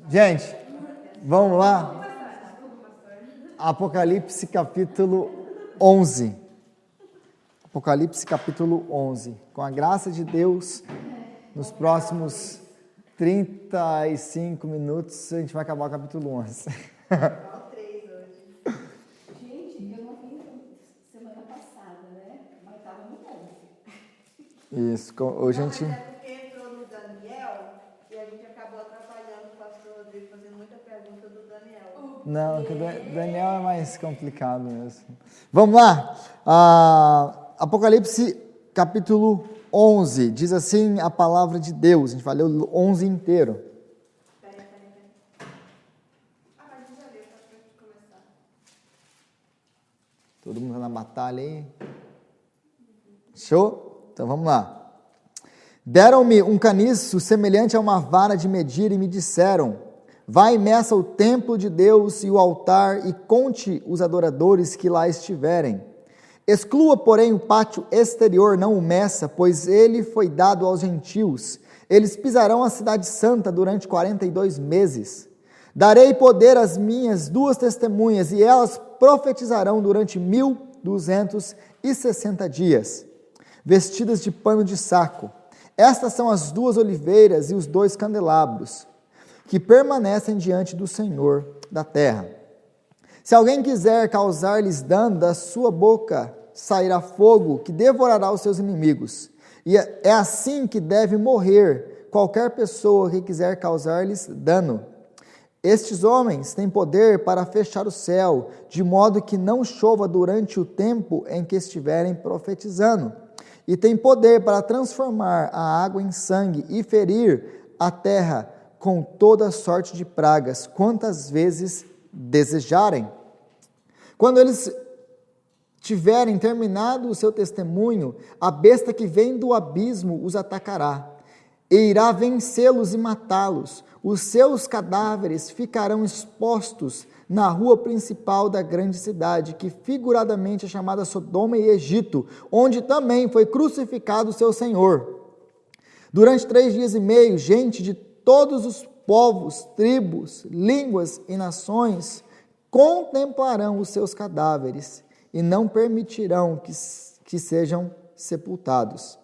Gente, vamos lá? Apocalipse capítulo 11. Apocalipse capítulo 11. Com a graça de Deus, nos próximos 35 minutos, a gente vai acabar o capítulo 11. Gente, eu não vim semana passada, né? Mas estava no 11. Isso, hoje a gente... Mas é porque entrou no Daniel e a gente acabou atrapalhando o pastor Rodrigo fazendo muita pergunta do Daniel. Não, que o Daniel é mais complicado mesmo. Vamos lá. Apocalipse capítulo 11. Diz assim a palavra de Deus. A gente vai ler o 11 inteiro. Peraí. Mas já leu, só pra gente começar. Todo mundo na batalha aí? Show? Então vamos lá. Deram-me um caniço semelhante a uma vara de medir e me disseram: vai e meça o templo de Deus e o altar e conte os adoradores que lá estiverem. Exclua, porém, o pátio exterior, não o meça, pois ele foi dado aos gentios. Eles pisarão a cidade santa durante 42 meses. Darei poder às minhas 2 testemunhas, e elas profetizarão durante 1260 dias, vestidas de pano de saco. Estas são as 2 oliveiras e os 2 candelabros, que permanecem diante do Senhor da terra. Se alguém quiser causar-lhes dano, da sua boca sairá fogo que devorará os seus inimigos. E é assim que deve morrer qualquer pessoa que quiser causar-lhes dano. Estes homens têm poder para fechar o céu, de modo que não chova durante o tempo em que estiverem profetizando. E têm poder para transformar a água em sangue e ferir a terra com toda sorte de pragas, quantas vezes desejarem. Quando eles tiverem terminado o seu testemunho, a besta que vem do abismo os atacará, e irá vencê-los e matá-los. Os seus cadáveres ficarão expostos na rua principal da grande cidade, que figuradamente é chamada Sodoma e Egito, onde também foi crucificado o seu Senhor. Durante 3 dias e meio, gente de todos os povos, tribos, línguas e nações contemplarão os seus cadáveres e não permitirão que sejam sepultados.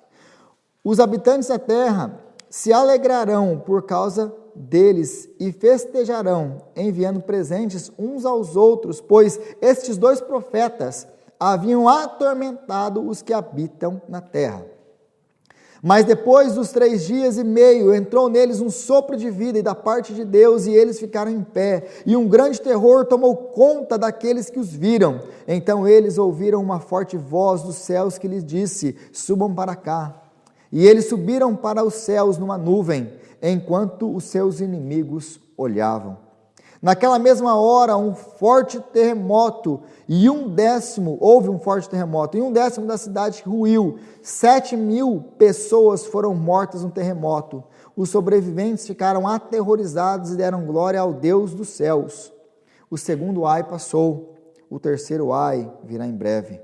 Os habitantes da terra se alegrarão por causa deles e festejarão, enviando presentes uns aos outros, pois estes 2 profetas haviam atormentado os que habitam na terra. Mas depois dos 3 dias e meio, entrou neles um sopro de vida e da parte de Deus, e eles ficaram em pé, e um grande terror tomou conta daqueles que os viram. Então eles ouviram uma forte voz dos céus que lhes disse: subam para cá. E eles subiram para os céus numa nuvem, enquanto os seus inimigos olhavam. Naquela mesma hora, houve um forte terremoto, e 1/10 da cidade ruiu. 7.000 pessoas foram mortas no terremoto. Os sobreviventes ficaram aterrorizados e deram glória ao Deus dos céus. O segundo ai passou, o terceiro ai virá em breve.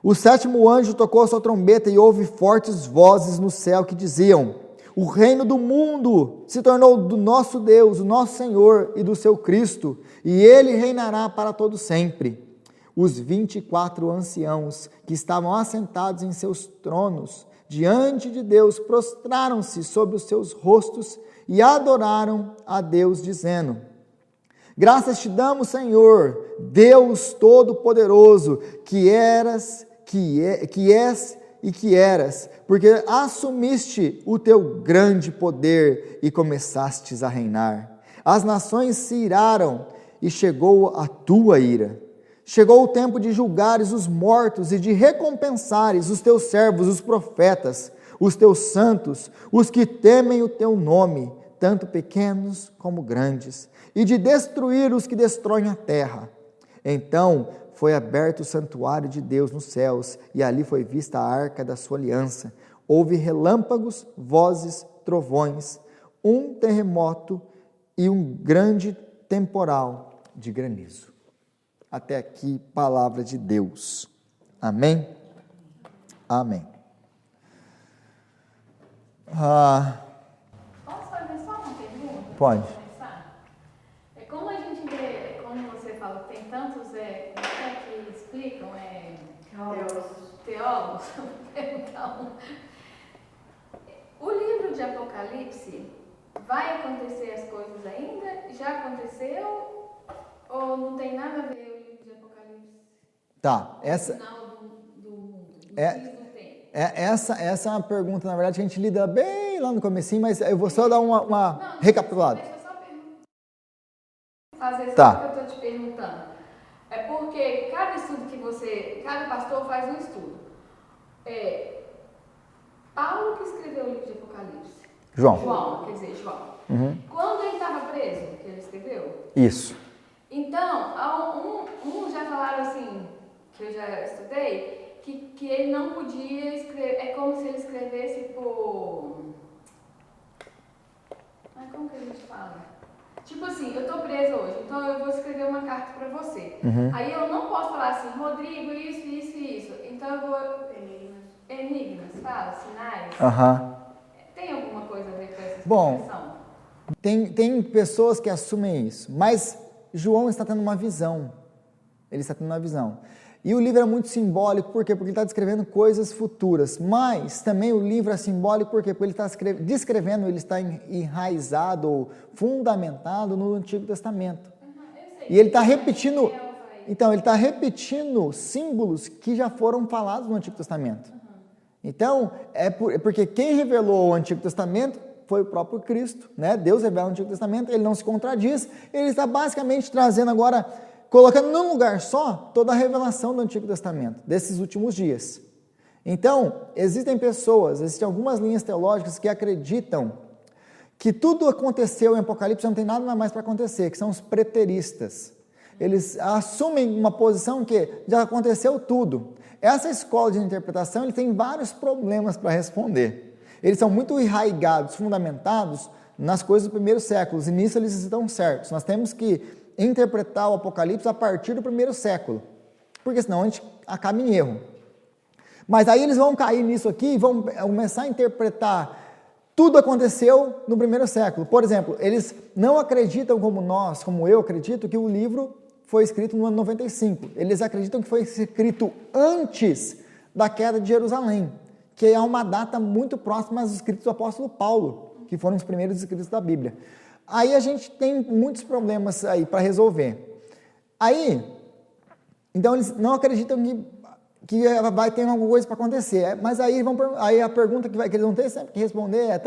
O 7º anjo tocou a sua trombeta e houve fortes vozes no céu que diziam: o reino do mundo se tornou do nosso Deus, o nosso Senhor e do seu Cristo, e ele reinará para todo sempre. Os 24 anciãos que estavam assentados em seus tronos diante de Deus prostraram-se sobre os seus rostos e adoraram a Deus, dizendo: graças te damos, Senhor, Deus Todo-Poderoso, que és e que eras, porque assumiste o teu grande poder e começastes a reinar. As nações se iraram e chegou a tua ira. Chegou o tempo de julgares os mortos e de recompensares os teus servos, os profetas, os teus santos, os que temem o teu nome, tanto pequenos como grandes, e de destruir os que destroem a terra. Então foi aberto o santuário de Deus nos céus, e ali foi vista a arca da sua aliança. Houve relâmpagos, vozes, trovões, um terremoto e um grande temporal de granizo. Até aqui, palavra de Deus. Amém? Amém. Posso fazer só uma pergunta? Pode. Pra começar? Como a gente vê, como você falou, tem tantos que explicam, teólogos, então, o livro de Apocalipse, vai acontecer as coisas ainda? Já aconteceu? Ou não tem nada a ver o livro de Apocalipse? Tá, O final do mundo, do fim do tempo. Essa é uma pergunta, na verdade, que a gente lida bem lá no comecinho, mas eu vou só dar uma recapitulada. Deixa eu só fazer só Tá. o que eu estou te perguntando. É porque cada pastor faz um estudo. Paulo que escreveu o livro de Apocalipse. João. Quando ele estava preso, que ele escreveu? Isso. Então, já falaram assim, que eu já estudei, que ele não podia escrever, é como se ele escrevesse por... como que a gente fala? Tipo assim, eu tô preso hoje, então eu vou escrever uma carta pra você. Aí eu não posso falar assim, Rodrigo, isso. Então eu vou... Enigmas, fala, sinais. Tem alguma coisa a ver com essa explicação? Bom, tem pessoas que assumem isso, mas João está tendo uma visão. Ele está tendo uma visão. E o livro é muito simbólico, por quê? Porque ele está descrevendo coisas futuras, mas também o livro é simbólico, por quê? Porque ele está descrevendo, ele está enraizado ou fundamentado no Antigo Testamento. E ele está repetindo, então, ele está repetindo símbolos que já foram falados no Antigo Testamento. Então, porque quem revelou o Antigo Testamento foi o próprio Cristo, né? Deus revela o Antigo Testamento, ele não se contradiz, ele está basicamente trazendo agora, colocando num lugar só toda a revelação do Antigo Testamento, desses últimos dias. Então, existem algumas linhas teológicas que acreditam que tudo aconteceu em Apocalipse, não tem nada mais para acontecer, que são os preteristas. Eles assumem uma posição que já aconteceu tudo. Essa escola de interpretação, ele tem vários problemas para responder. Eles são muito arraigados, fundamentados nas coisas do primeiro século, e nisso eles estão certos. Nós temos que interpretar o Apocalipse a partir do primeiro século, porque senão a gente acaba em erro. Mas aí eles vão cair nisso aqui e vão começar a interpretar tudo aconteceu no primeiro século. Por exemplo, eles não acreditam como eu acredito, que o livro foi escrito no ano 95. Eles acreditam que foi escrito antes da queda de Jerusalém, que é uma data muito próxima aos escritos do apóstolo Paulo, que foram os primeiros escritos da Bíblia. Aí a gente tem muitos problemas aí para resolver. Então eles não acreditam que vai ter alguma coisa para acontecer. Mas aí a pergunta que eles vão ter sempre que responder é,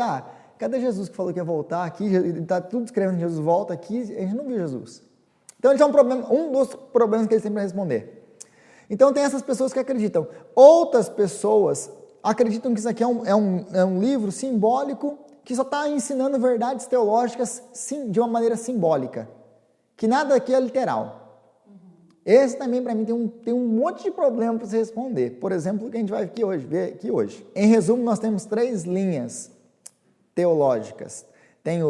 cadê Jesus que falou que ia voltar aqui? Está tudo escrevendo que Jesus volta aqui, a gente não viu Jesus. Então esse é um dos problemas que eles têm para responder. Então tem essas pessoas que acreditam. Outras pessoas acreditam que isso aqui é um livro simbólico que só está ensinando verdades teológicas de uma maneira simbólica, que nada aqui é literal. Esse também, para mim, tem um monte de problema para se responder. Por exemplo, o que a gente vai ver aqui hoje. Em resumo, nós temos 3 linhas teológicas. Tem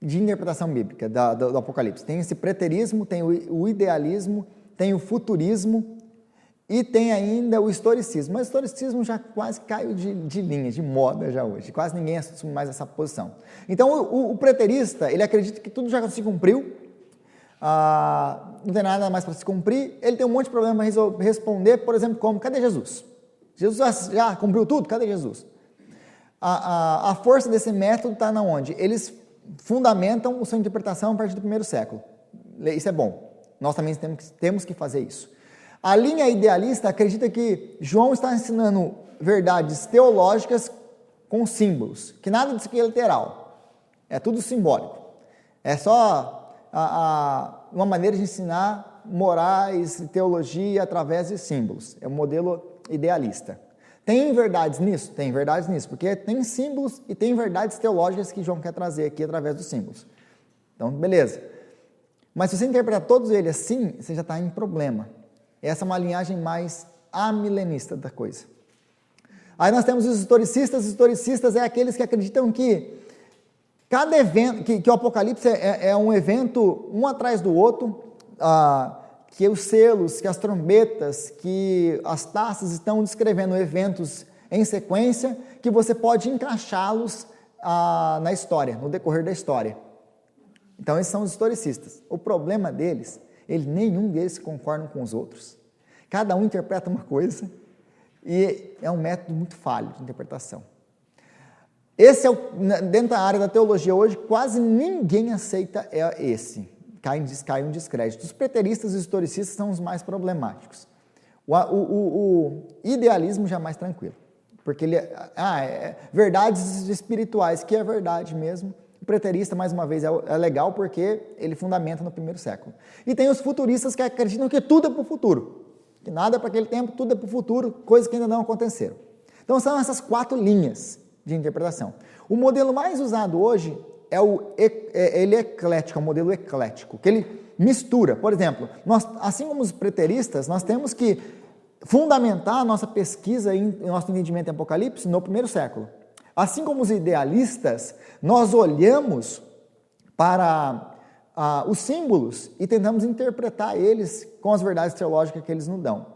de interpretação bíblica do Apocalipse. Tem esse preterismo, tem o idealismo, tem o futurismo e tem ainda o historicismo. Mas o historicismo já quase caiu de linha, de moda já hoje. Quase ninguém assume mais essa posição. Então, o preterista, ele acredita que tudo já se cumpriu, não tem nada mais para se cumprir, ele tem um monte de problema para responder, por exemplo, como, cadê Jesus? Jesus já cumpriu tudo? Cadê Jesus? A força desse método está na onde? Eles fundamentam a sua interpretação a partir do primeiro século. Isso é bom. Nós também temos que fazer isso. A linha idealista acredita que João está ensinando verdades teológicas com símbolos, que nada disso aqui é literal. É tudo simbólico. É só uma maneira de ensinar morais e teologia através de símbolos. É um modelo idealista. Tem verdades nisso? Tem verdades nisso, porque tem símbolos e tem verdades teológicas que João quer trazer aqui através dos símbolos. Então, beleza. Mas se você interpretar todos eles assim, você já está em problema. Essa é uma linhagem mais amilenista da coisa. Aí nós temos os historicistas. Os historicistas é aqueles que acreditam que cada evento, que o Apocalipse é um evento um atrás do outro, que os selos, que as trombetas, que as taças estão descrevendo eventos em sequência que você pode encaixá-los na história, no decorrer da história. Então, esses são os historicistas. O problema deles, nenhum deles concorda com os outros. Cada um interpreta uma coisa e é um método muito falho de interpretação. Esse dentro da área da teologia hoje, quase ninguém aceita esse. Cai um descrédito. Os preteristas e os historicistas são os mais problemáticos. O idealismo já é mais tranquilo, porque ele verdades espirituais, que é verdade mesmo. O preterista, mais uma vez, é legal porque ele fundamenta no primeiro século. E tem os futuristas que acreditam que tudo é para o futuro, que nada é para aquele tempo, tudo é para o futuro, coisas que ainda não aconteceram. Então são essas 4 linhas de interpretação. O modelo mais usado hoje ele é eclético, é um modelo eclético, que ele mistura. Por exemplo, assim como os preteristas, nós temos que fundamentar a nossa pesquisa e nosso entendimento em Apocalipse no primeiro século. Assim como os idealistas, nós olhamos para os símbolos e tentamos interpretar eles com as verdades teológicas que eles nos dão.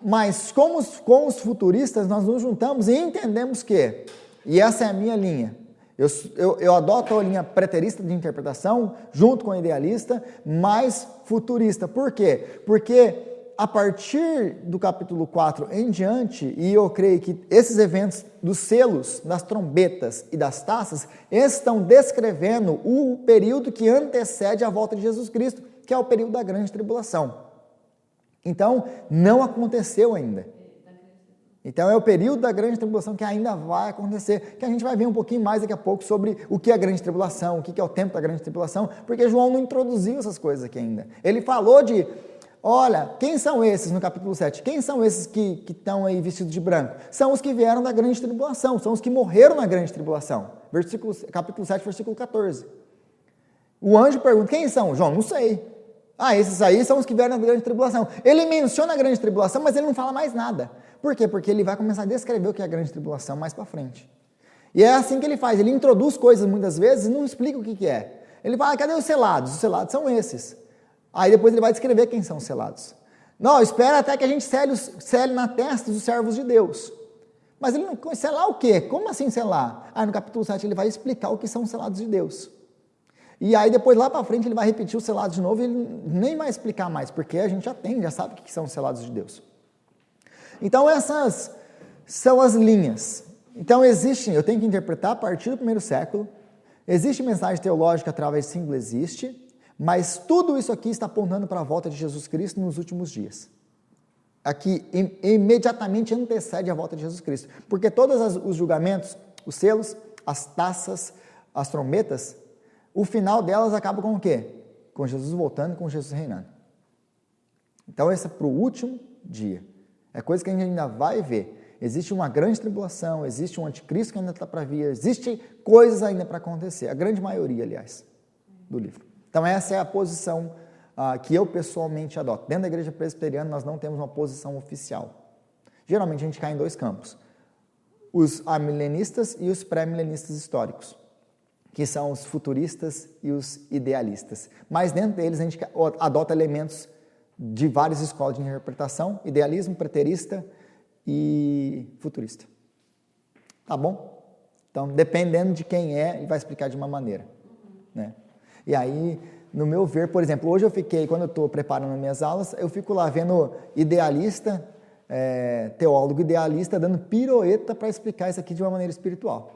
Mas com os futuristas, nós nos juntamos e entendemos que, e essa é a minha linha, eu adoto a linha preterista de interpretação, junto com o idealista, mais futurista. Por quê? Porque a partir do capítulo 4 em diante, e eu creio que esses eventos dos selos, das trombetas e das taças, estão descrevendo o período que antecede a volta de Jesus Cristo, que é o período da grande tribulação. Então, não aconteceu ainda. Então, é o período da grande tribulação que ainda vai acontecer, que a gente vai ver um pouquinho mais daqui a pouco sobre o que é a grande tribulação, o que é o tempo da grande tribulação, porque João não introduziu essas coisas aqui ainda. Ele falou de, olha, quem são esses no capítulo 7? Quem são esses que estão aí vestidos de branco? São os que vieram da grande tribulação, são os que morreram na grande tribulação. Capítulo 7, versículo 14. O anjo pergunta, quem são? João, não sei. Esses aí são os que vieram da grande tribulação. Ele menciona a grande tribulação, mas ele não fala mais nada. Por quê? Porque ele vai começar a descrever o que é a grande tribulação mais para frente. E é assim que ele faz. Ele introduz coisas muitas vezes e não explica o que é. Ele fala, cadê os selados? Os selados são esses. Aí depois ele vai descrever quem são os selados. Não, espera até que a gente sele na testa dos servos de Deus. Mas ele não selar o quê? Como assim selar? No capítulo 7 ele vai explicar o que são os selados de Deus. E aí depois lá para frente ele vai repetir os selados de novo e ele nem vai explicar mais, porque a gente já sabe o que são os selados de Deus. Então essas são as linhas. Então eu tenho que interpretar a partir do primeiro século, existe mensagem teológica através de símbolo, existe, mas tudo isso aqui está apontando para a volta de Jesus Cristo nos últimos dias. Aqui imediatamente antecede a volta de Jesus Cristo, porque todos os julgamentos, os selos, as taças, as trombetas, o final delas acaba com o quê? Com Jesus voltando e com Jesus reinando. Então, esse é para o último dia. É coisa que a gente ainda vai ver. Existe uma grande tribulação, existe um anticristo que ainda está para vir, existe coisas ainda para acontecer. A grande maioria, aliás, do livro. Então, essa é a posição que eu pessoalmente adoto. Dentro da igreja presbiteriana, nós não temos uma posição oficial. Geralmente, a gente cai em 2 campos. Os amilenistas e os pré-milenistas históricos, que são os futuristas e os idealistas. Mas dentro deles a gente adota elementos de várias escolas de interpretação, idealismo, preterista e futurista. Tá bom? Então, dependendo de quem ele vai explicar de uma maneira. Né? E aí, no meu ver, por exemplo, hoje quando eu estou preparando minhas aulas, eu fico lá vendo idealista, teólogo idealista, dando pirueta para explicar isso aqui de uma maneira espiritual.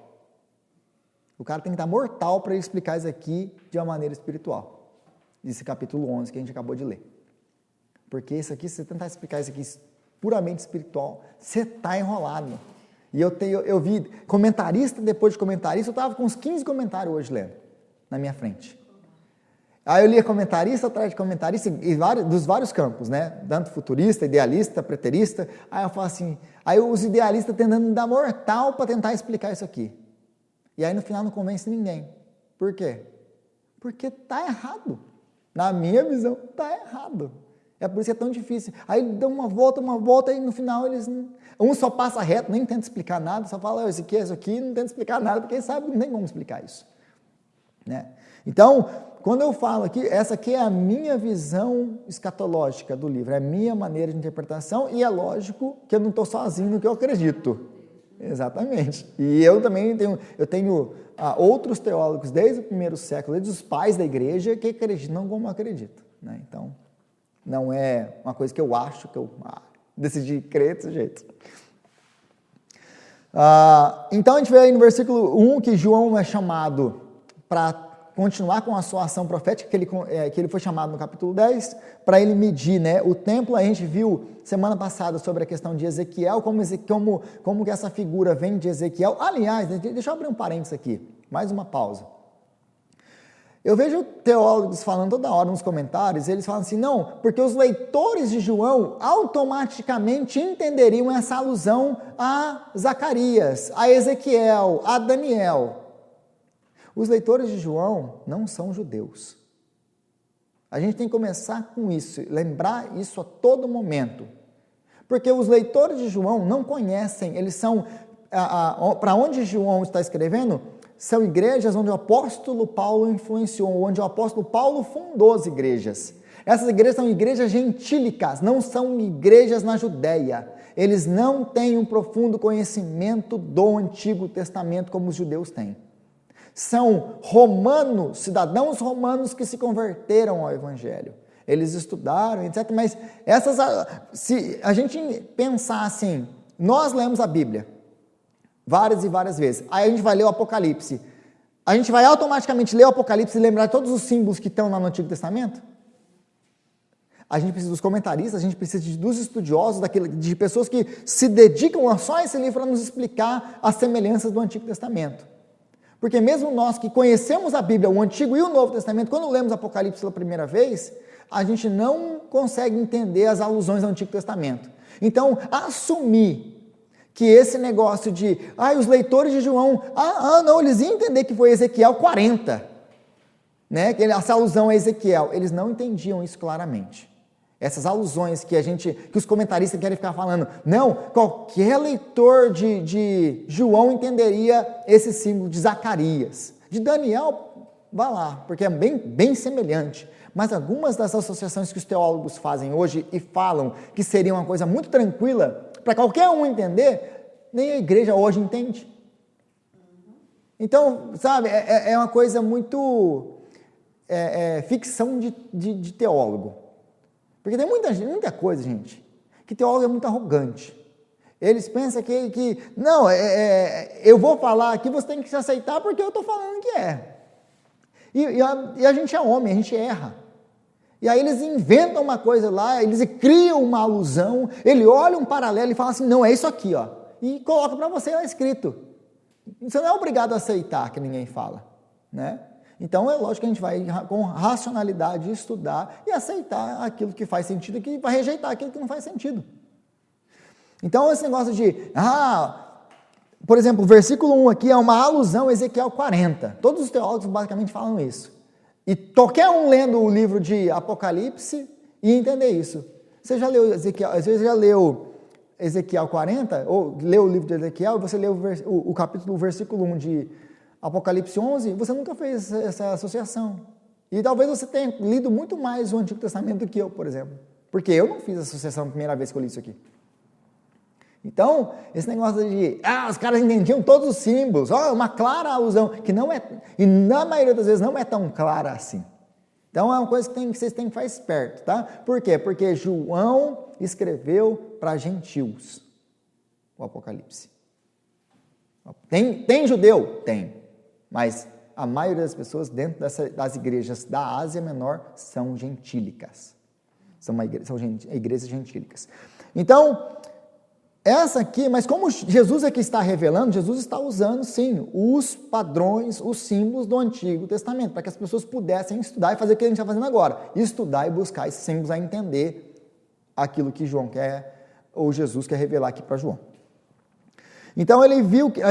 O cara tem que estar mortal para explicar isso aqui de uma maneira espiritual. Desse capítulo 11 que a gente acabou de ler. Porque isso aqui, se você tentar explicar isso aqui puramente espiritual, você está enrolado. E eu vi comentarista depois de comentarista, eu estava com uns 15 comentários hoje lendo, na minha frente. Aí eu lia comentarista atrás de comentarista, dos vários campos, né? Tanto futurista, idealista, preterista. Aí eu falo assim, aí os idealistas tentando dar mortal para tentar explicar isso aqui. E aí no final não convence ninguém. Por quê? Porque está errado. Na minha visão, está errado. É por isso que é tão difícil. Aí dão uma volta, e no final eles um só passa reto, nem tenta explicar nada, só fala, isso aqui, não tenta explicar nada, porque sabe que não tem como explicar isso. Né? Então, quando eu falo aqui, essa aqui é a minha visão escatológica do livro, é a minha maneira de interpretação, e é lógico que eu não estou sozinho no que eu acredito. Exatamente. E eu também tenho outros teólogos desde o primeiro século, desde os pais da igreja, que acreditam como eu acredito. Né? Então, não é uma coisa que eu acho, que eu decidi crer desse jeito. Então, a gente vê aí no versículo 1 que João é chamado para continuar com a sua ação profética, que ele foi chamado no capítulo 10, para ele medir, né, o templo. A gente viu semana passada sobre a questão de Ezequiel, como que essa figura vem de Ezequiel. Aliás, deixa eu abrir um parênteses aqui, mais uma pausa. Eu vejo teólogos falando toda hora nos comentários, eles falam assim, não, porque os leitores de João automaticamente entenderiam essa alusão a Zacarias, a Ezequiel, a Daniel. Os leitores de João não são judeus. A gente tem que começar com isso, lembrar isso a todo momento. Porque os leitores de João não conhecem, eles são, para onde João está escrevendo, são igrejas onde o apóstolo Paulo influenciou, onde o apóstolo Paulo fundou as igrejas. Essas igrejas são igrejas gentílicas, não são igrejas na Judéia. Eles não têm um profundo conhecimento do Antigo Testamento como os judeus têm. São romanos, cidadãos romanos que se converteram ao Evangelho. Eles estudaram, etc. Mas se a gente pensar assim, nós lemos a Bíblia várias e várias vezes, aí a gente vai ler o Apocalipse. A gente vai automaticamente ler o Apocalipse e lembrar todos os símbolos que estão lá no Antigo Testamento? A gente precisa dos comentaristas, a gente precisa dos estudiosos, de pessoas que se dedicam a só esse livro para nos explicar as semelhanças do Antigo Testamento. Porque mesmo nós que conhecemos a Bíblia, o Antigo e o Novo Testamento, quando lemos Apocalipse pela primeira vez, a gente não consegue entender as alusões ao Antigo Testamento. Então, assumir que esse negócio de, os leitores de João, não, eles iam entender que foi Ezequiel 40, né? Essa alusão a Ezequiel, eles não entendiam isso claramente. Essas alusões que os comentaristas querem ficar falando, não, qualquer leitor de João entenderia esse símbolo de Zacarias. De Daniel, vá lá, porque é bem semelhante. Mas algumas das associações que os teólogos fazem hoje e falam que seria uma coisa muito tranquila para qualquer um entender, nem a igreja hoje entende. Então, sabe, é uma coisa muito ficção de teólogo. Porque tem muita coisa, gente, que teólogo é muito arrogante. Eles pensam que não, eu vou falar aqui, você tem que se aceitar porque eu estou falando que é. E a gente é homem, a gente erra. E aí eles inventam uma coisa lá, eles criam uma alusão, ele olha um paralelo e fala assim, não, é isso aqui, ó, e coloca para você lá escrito. Você não é obrigado a aceitar que ninguém fala, né? Então é lógico que a gente vai com racionalidade estudar e aceitar aquilo que faz sentido e vai rejeitar aquilo que não faz sentido. Então esse negócio de, por exemplo, o versículo 1 aqui é uma alusão a Ezequiel 40. Todos os teólogos basicamente falam isso. E qualquer um lendo o livro de Apocalipse ia entender isso. Você já leu Ezequiel? Às vezes já leu Ezequiel 40, ou leu o livro de Ezequiel, e você leu o capítulo, o versículo 1 de Apocalipse 11, você nunca fez essa associação. E talvez você tenha lido muito mais o Antigo Testamento do que eu, por exemplo. Porque eu não fiz a associação a primeira vez que eu li isso aqui. Então, esse negócio de, os caras entendiam todos os símbolos, uma clara alusão, que não é, e na maioria das vezes não é tão clara assim. Então, é uma coisa que vocês têm que ficar esperto, tá? Por quê? Porque João escreveu para gentios o Apocalipse. Tem judeu? Tem. Mas a maioria das pessoas dentro das igrejas da Ásia Menor são gentílicas. São igrejas gentílicas. Então, essa aqui, mas como Jesus é que está revelando, Jesus está usando, sim, os padrões, os símbolos do Antigo Testamento, para que as pessoas pudessem estudar e fazer o que a gente está fazendo agora, estudar e buscar esses símbolos a entender aquilo que João quer, ou Jesus quer revelar aqui para João. Então a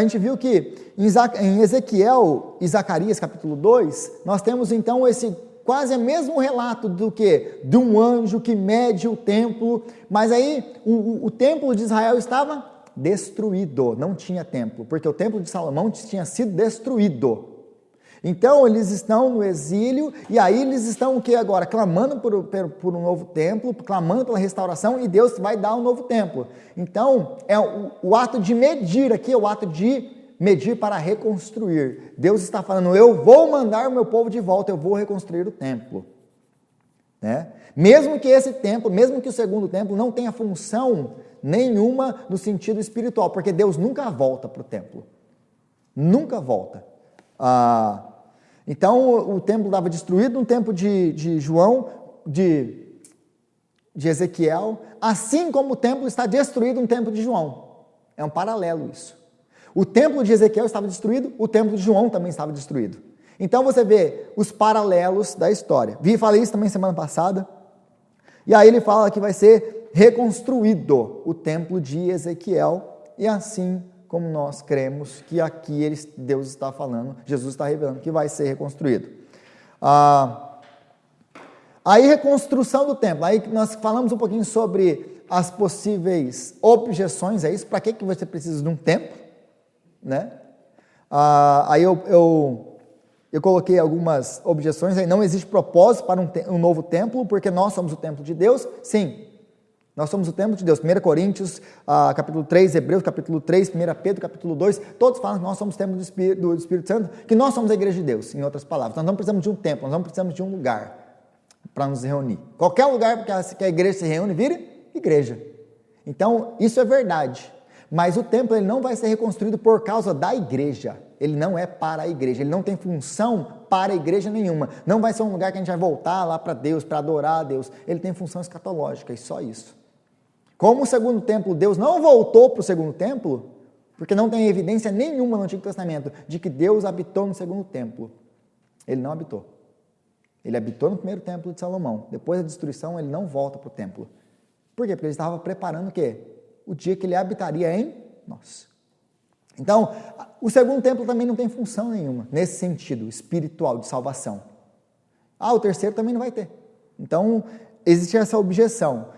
gente viu que em Ezequiel e Zacarias, capítulo 2, nós temos então esse quase o mesmo relato do que? De um anjo que mede o templo, mas aí o templo de Israel estava destruído, não tinha templo, porque o templo de Salomão tinha sido destruído. Então, eles estão no exílio, e aí eles estão o que agora? Clamando por um novo templo, clamando pela restauração, e Deus vai dar um novo templo. Então, é o ato de medir aqui, é o ato de medir para reconstruir. Deus está falando, eu vou mandar o meu povo de volta, eu vou reconstruir o templo. Né? Mesmo que esse templo, mesmo que o segundo templo não tenha função nenhuma no sentido espiritual, porque Deus nunca volta para o templo. Nunca volta. Então o templo estava destruído no tempo de João, de Ezequiel, assim como o templo está destruído no tempo de João. É um paralelo isso. O templo de Ezequiel estava destruído, o templo de João também estava destruído. Então você vê os paralelos da história. Falei isso também semana passada. E aí ele fala que vai ser reconstruído o templo de Ezequiel, e assim como nós cremos que aqui Deus está falando, Jesus está revelando que vai ser reconstruído. Aí reconstrução do templo, aí nós falamos um pouquinho sobre as possíveis objeções a isso, para que você precisa de um templo, né? Aí eu coloquei algumas objeções, aí não existe propósito para um novo templo, porque nós somos o templo de Deus, sim. Nós somos o templo de Deus. 1 Coríntios, capítulo 3, Hebreus, capítulo 3, 1 Pedro, capítulo 2, todos falam que nós somos o templo do Espírito Santo, que nós somos a igreja de Deus, em outras palavras. Nós não precisamos de um templo, nós não precisamos de um lugar para nos reunir. Qualquer lugar que a igreja se reúne, vira igreja. Então, isso é verdade. Mas o templo ele não vai ser reconstruído por causa da igreja. Ele não é para a igreja, ele não tem função para a igreja nenhuma. Não vai ser um lugar que a gente vai voltar lá para Deus, para adorar a Deus. Ele tem função escatológica, e só isso. Como o segundo templo, Deus não voltou para o segundo templo, porque não tem evidência nenhuma no Antigo Testamento de que Deus habitou no segundo templo. Ele não habitou. Ele habitou no primeiro templo de Salomão. Depois da destruição, ele não volta para o templo. Por quê? Porque ele estava preparando o quê? O dia que ele habitaria em nós. Então, o segundo templo também não tem função nenhuma, nesse sentido espiritual de salvação. O terceiro também não vai ter. Então, existe essa objeção.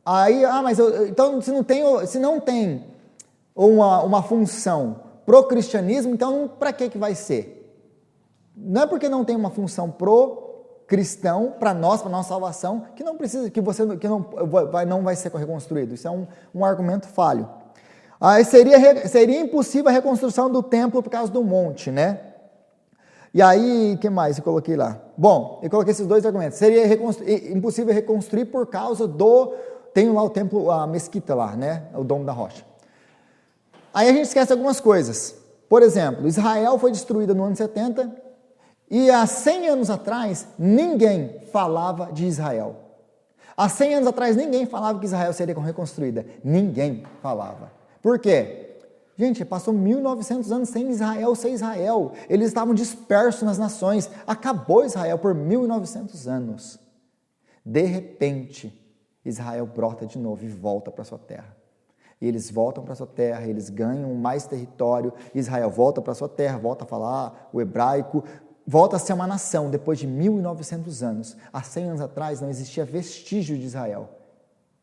Aí, mas então se não tem uma função pro cristianismo, então para que vai ser? Não é porque não tem uma função pro cristão, para nossa salvação, que não precisa, que não vai ser reconstruído. Isso é um argumento falho. Aí seria impossível a reconstrução do templo por causa do monte, né? E aí, o que mais eu coloquei lá? Bom, eu coloquei esses dois argumentos. Seria impossível reconstruir por causa tem lá o templo, a mesquita lá, né? O Domo da Rocha. Aí a gente esquece algumas coisas. Por exemplo, Israel foi destruída no ano 70 e há 100 anos atrás ninguém falava de Israel. Há 100 anos atrás ninguém falava que Israel seria reconstruída. Ninguém falava. Por quê? Gente, passou 1900 anos sem Israel ser Israel. Eles estavam dispersos nas nações. Acabou Israel por 1900 anos. De repente, Israel brota de novo e volta para sua terra. E eles voltam para sua terra, eles ganham mais território, Israel volta para sua terra, volta a falar o hebraico, volta a ser uma nação depois de 1900 anos. Há 100 anos atrás não existia vestígio de Israel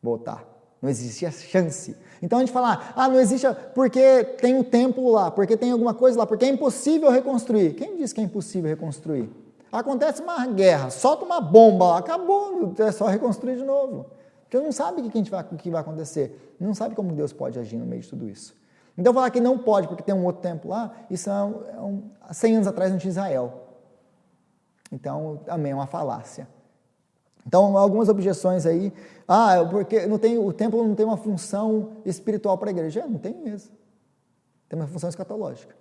voltar, não existia chance. Então a gente fala, não existe porque tem um templo lá, porque tem alguma coisa lá, porque é impossível reconstruir. Quem disse que é impossível reconstruir? Acontece uma guerra, solta uma bomba lá, acabou, é só reconstruir de novo. Porque não sabe o que vai acontecer. Não sabe como Deus pode agir no meio de tudo isso. Então falar que não pode porque tem um outro templo lá, isso há 100 anos atrás não tinha Israel. Então também é uma falácia. Então algumas objeções aí. Porque o templo não tem uma função espiritual para a igreja. Não tem mesmo. Tem uma função escatológica.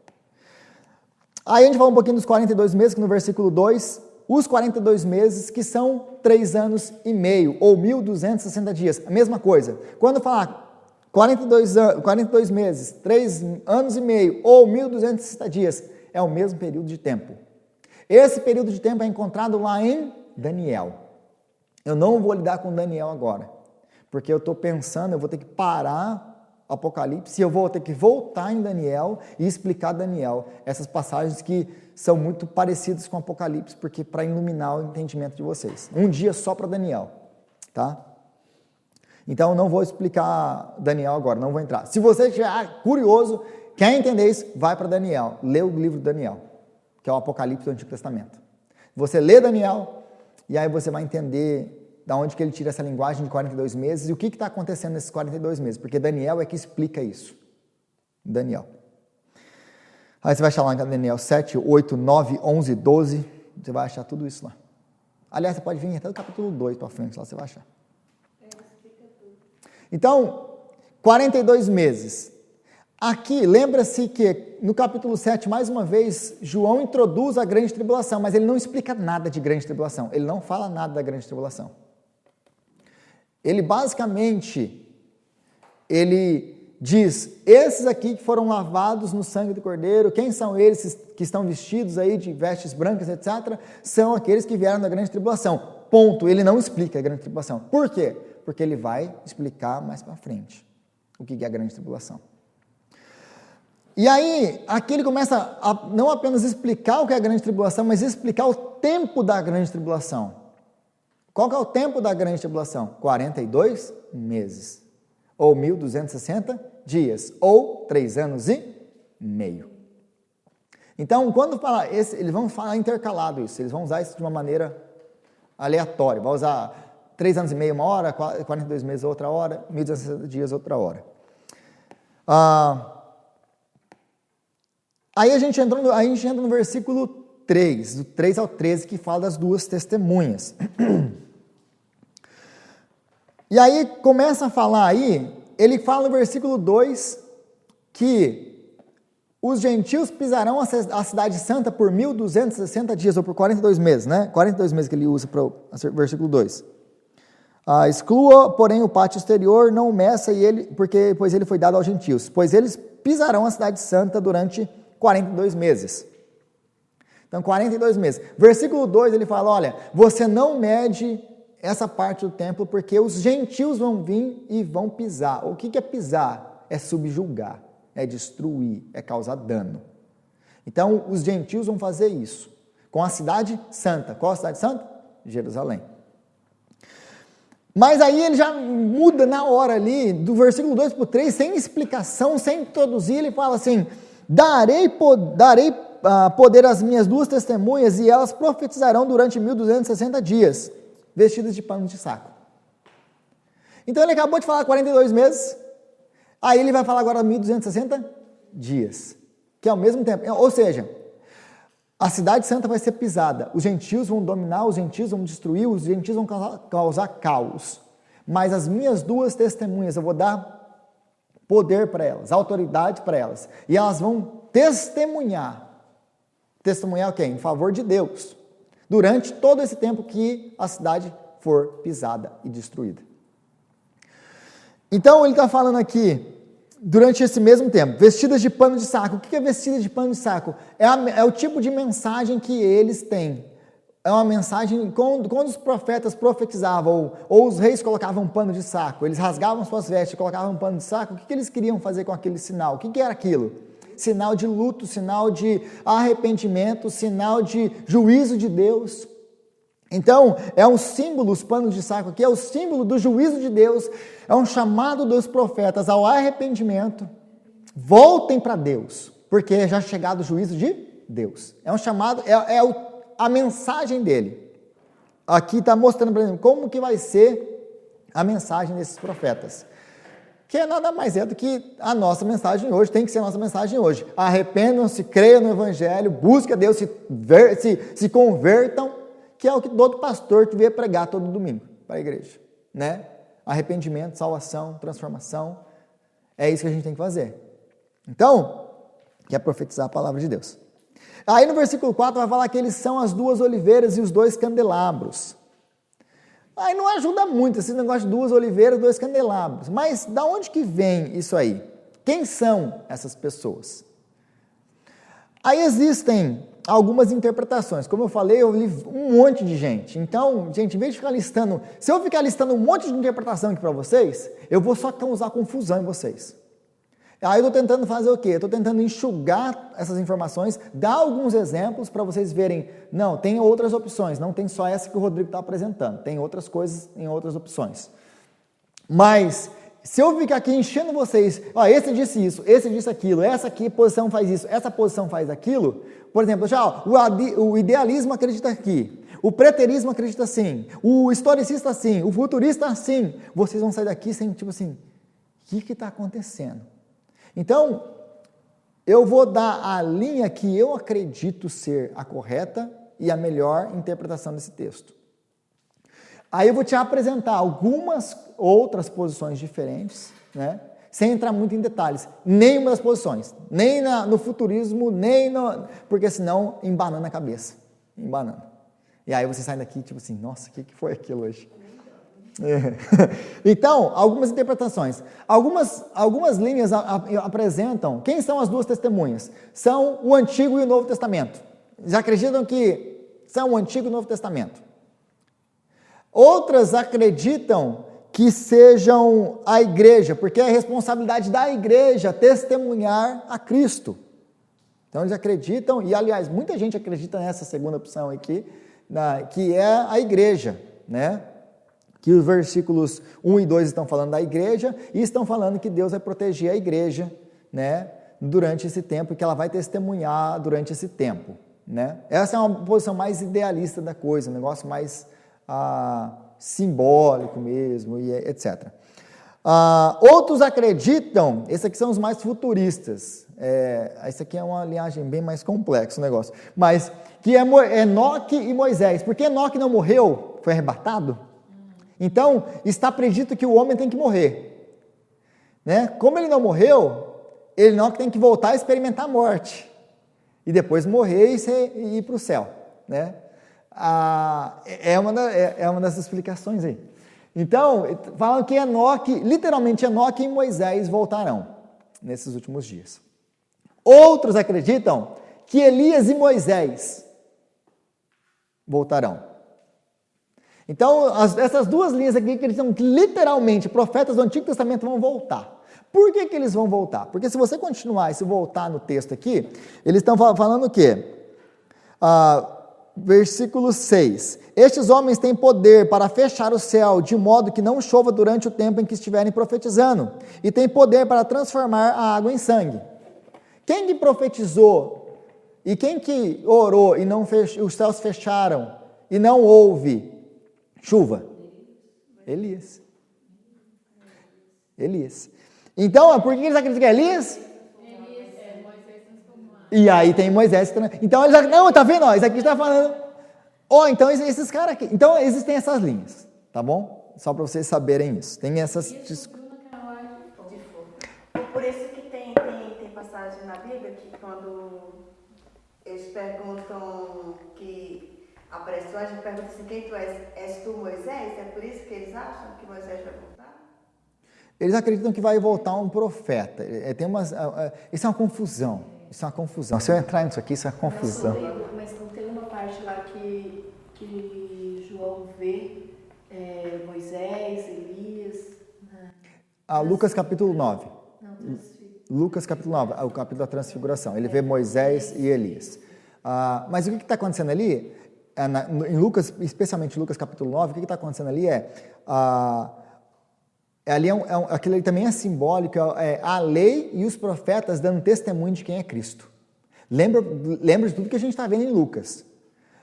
Aí a gente fala um pouquinho dos 42 meses, que no versículo 2... Os 42 meses, que são 3 anos e meio, ou 1.260 dias, a mesma coisa. Quando falar 42 meses, 3 anos e meio, ou 1.260 dias, é o mesmo período de tempo. Esse período de tempo é encontrado lá em Daniel. Eu não vou lidar com Daniel agora, porque eu estou pensando, eu vou ter que parar Apocalipse, e eu vou ter que voltar em Daniel e explicar Daniel, essas passagens que são muito parecidas com Apocalipse, porque para iluminar o entendimento de vocês. Um dia só para Daniel, tá? Então, eu não vou explicar Daniel agora, não vou entrar. Se você estiver curioso, quer entender isso, vai para Daniel, lê o livro de Daniel, que é o Apocalipse do Antigo Testamento. Você lê Daniel, e aí você vai entender da onde que ele tira essa linguagem de 42 meses e o que está acontecendo nesses 42 meses, porque Daniel é que explica isso. Daniel. Aí você vai achar lá em Daniel 7, 8, 9, 11, 12, você vai achar tudo isso lá. Aliás, você pode vir até o capítulo 2 para frente, lá você vai achar. Então, 42 meses. Aqui, lembra-se que no capítulo 7, mais uma vez, João introduz a grande tribulação, mas ele não explica nada de grande tribulação, ele não fala nada da grande tribulação. Ele basicamente, ele diz, esses aqui que foram lavados no sangue do Cordeiro, quem são eles que estão vestidos aí de vestes brancas, etc., são aqueles que vieram da grande tribulação. Ponto. Ele não explica a grande tribulação. Por quê? Porque ele vai explicar mais para frente o que é a grande tribulação. E aí, aqui ele começa a não apenas explicar o que é a grande tribulação, mas explicar o tempo da grande tribulação. Qual que é o tempo da grande tribulação? 42 meses. Ou 1.260 dias. Ou 3 anos e meio. Então, quando falar, eles vão falar intercalado isso. Eles vão usar isso de uma maneira aleatória. Vai usar 3 anos e meio uma hora, 42 meses outra hora, 1.260 dias outra hora. Aí a gente entra no versículo 3, do 3 ao 13, que fala das duas testemunhas. E aí começa a falar aí, ele fala no versículo 2, que os gentios pisarão a cidade santa por 1.260 dias, ou por 42 meses, né? 42 meses que ele usa para o versículo 2. Exclua, porém, o pátio exterior, não o meça, pois ele foi dado aos gentios, pois eles pisarão a cidade santa durante 42 meses. Então, 42 meses. Versículo 2, ele fala, olha, você não mede essa parte do templo, porque os gentios vão vir e vão pisar. O que é pisar? É subjugar, é destruir, é causar dano. Então, os gentios vão fazer isso com a cidade santa. Qual a cidade santa? Jerusalém. Mas aí ele já muda na hora ali, do versículo 2 para o 3, sem explicação, sem introduzir, ele fala assim, darei poder às minhas duas testemunhas e elas profetizarão durante 1.260 dias, vestidas de pano de saco. Então ele acabou de falar 42 meses, aí ele vai falar agora 1.260 dias, que é ao mesmo tempo, ou seja, a cidade santa vai ser pisada, os gentios vão dominar, os gentios vão destruir, os gentios vão causar caos, mas as minhas duas testemunhas, eu vou dar poder para elas, autoridade para elas, e elas vão testemunhar o quê? Em favor de Deus, durante todo esse tempo que a cidade for pisada e destruída. Então ele está falando aqui, durante esse mesmo tempo, vestidas de pano de saco. O que é vestida de pano de saco? É o tipo de mensagem que eles têm. É uma mensagem, quando os profetas profetizavam, ou os reis colocavam um pano de saco, eles rasgavam suas vestes e colocavam um pano de saco, o que eles queriam fazer com aquele sinal? O que era aquilo? Sinal de luto, sinal de arrependimento, sinal de juízo de Deus. Então, é um símbolo, os panos de saco aqui, é o símbolo do juízo de Deus, é um chamado dos profetas ao arrependimento, voltem para Deus, porque já é chegado o juízo de Deus. É um chamado, a mensagem dele. Aqui está mostrando para gente como que vai ser a mensagem desses profetas. Que nada mais é do que a nossa mensagem hoje, tem que ser a nossa mensagem hoje. Arrependam-se, creiam no Evangelho, busquem a Deus, se convertam, que é o que todo pastor devia pregar todo domingo para a igreja, né? Arrependimento, salvação, transformação, é isso que a gente tem que fazer. Então, quer profetizar a palavra de Deus. Aí no versículo 4 vai falar que eles são as duas oliveiras e os dois candelabros. Aí não ajuda muito esse negócio de duas oliveiras e dois candelabros, mas da onde que vem isso aí? Quem são essas pessoas? Aí existem algumas interpretações, como eu falei, eu li um monte de gente, então, gente, em vez de ficar listando, se eu ficar listando um monte de interpretação aqui para vocês, eu vou só causar confusão em vocês. Aí eu estou tentando fazer o quê? Eu estou tentando enxugar essas informações, dar alguns exemplos para vocês verem, não, tem outras opções, não tem só essa que o Rodrigo está apresentando, tem outras coisas em outras opções. Mas, se eu ficar aqui enchendo vocês, ó, esse disse isso, esse disse aquilo, essa aqui posição faz isso, essa posição faz aquilo, por exemplo, já, ó, o idealismo acredita aqui, o preterismo acredita assim, o historicista assim, o futurista assim, vocês vão sair daqui sem, tipo assim, o que está acontecendo? Então, eu vou dar a linha que eu acredito ser a correta e a melhor interpretação desse texto. Aí eu vou te apresentar algumas outras posições diferentes, né? Sem entrar muito em detalhes, nenhuma das posições, nem no futurismo, porque senão embanana a cabeça, embanana. E aí você sai daqui tipo assim, nossa, o que foi aquilo hoje? Então, algumas interpretações. Algumas linhas apresentam quem são as duas testemunhas. São o Antigo e o Novo Testamento. Já acreditam que são o Antigo e o Novo Testamento. Outras acreditam que sejam a igreja, porque é a responsabilidade da igreja testemunhar a Cristo. Então eles acreditam, e aliás, muita gente acredita nessa segunda opção aqui, que é a igreja, né? Que os versículos 1 e 2 estão falando da igreja, e estão falando que Deus vai proteger a igreja, né? Durante esse tempo, e que ela vai testemunhar durante esse tempo, né? Essa é uma posição mais idealista da coisa, um negócio mais simbólico mesmo, e etc. Outros acreditam, esses aqui são os mais futuristas, esse aqui é uma linhagem bem mais complexa o negócio, mas que é Enoque e Moisés, porque Enoque não morreu, foi arrebatado, então está predito que o homem tem que morrer, né? Como ele não morreu, Enoque tem que voltar a experimentar a morte, e depois morrer e ir para o céu, né? É uma das explicações aí. Então, falam que literalmente Enoque e Moisés voltarão nesses últimos dias. Outros acreditam que Elias e Moisés voltarão. Então, essas duas linhas aqui acreditam que literalmente profetas do Antigo Testamento vão voltar. Por que eles vão voltar? Porque se você continuar e se voltar no texto aqui, eles estão falando o quê? Versículo 6. Estes homens têm poder para fechar o céu, de modo que não chova durante o tempo em que estiverem profetizando, e têm poder para transformar a água em sangue. Quem que profetizou, e quem que orou, e os céus fecharam, e não houve chuva? Elias. Então, por que eles acreditam que é Elias? E aí tem Moisés. Então eles não, tá vendo? Isso aqui está falando. Então esses caras aqui. Então existem essas linhas, tá bom? Só para vocês saberem isso. Tem essas. Por isso que tem passagem na Bíblia que quando eles perguntam que aparece a gente pergunta assim, quem tu és? És tu Moisés? É por isso que eles acham que Moisés vai voltar? Eles acreditam que vai voltar um profeta. Isso é uma confusão. Isso é uma confusão. Se eu entrar nisso aqui, isso é uma confusão. Mas não tem uma parte lá que João vê Moisés, Elias... Lucas capítulo 9. Lucas capítulo 9, o capítulo da transfiguração. Ele vê Moisés e Elias. Mas o que está acontecendo ali, em Lucas, especialmente Lucas capítulo 9, o que está acontecendo ali aquilo ali também é simbólico, a lei e os profetas dando testemunho de quem é Cristo. Lembra de tudo que a gente está vendo em Lucas.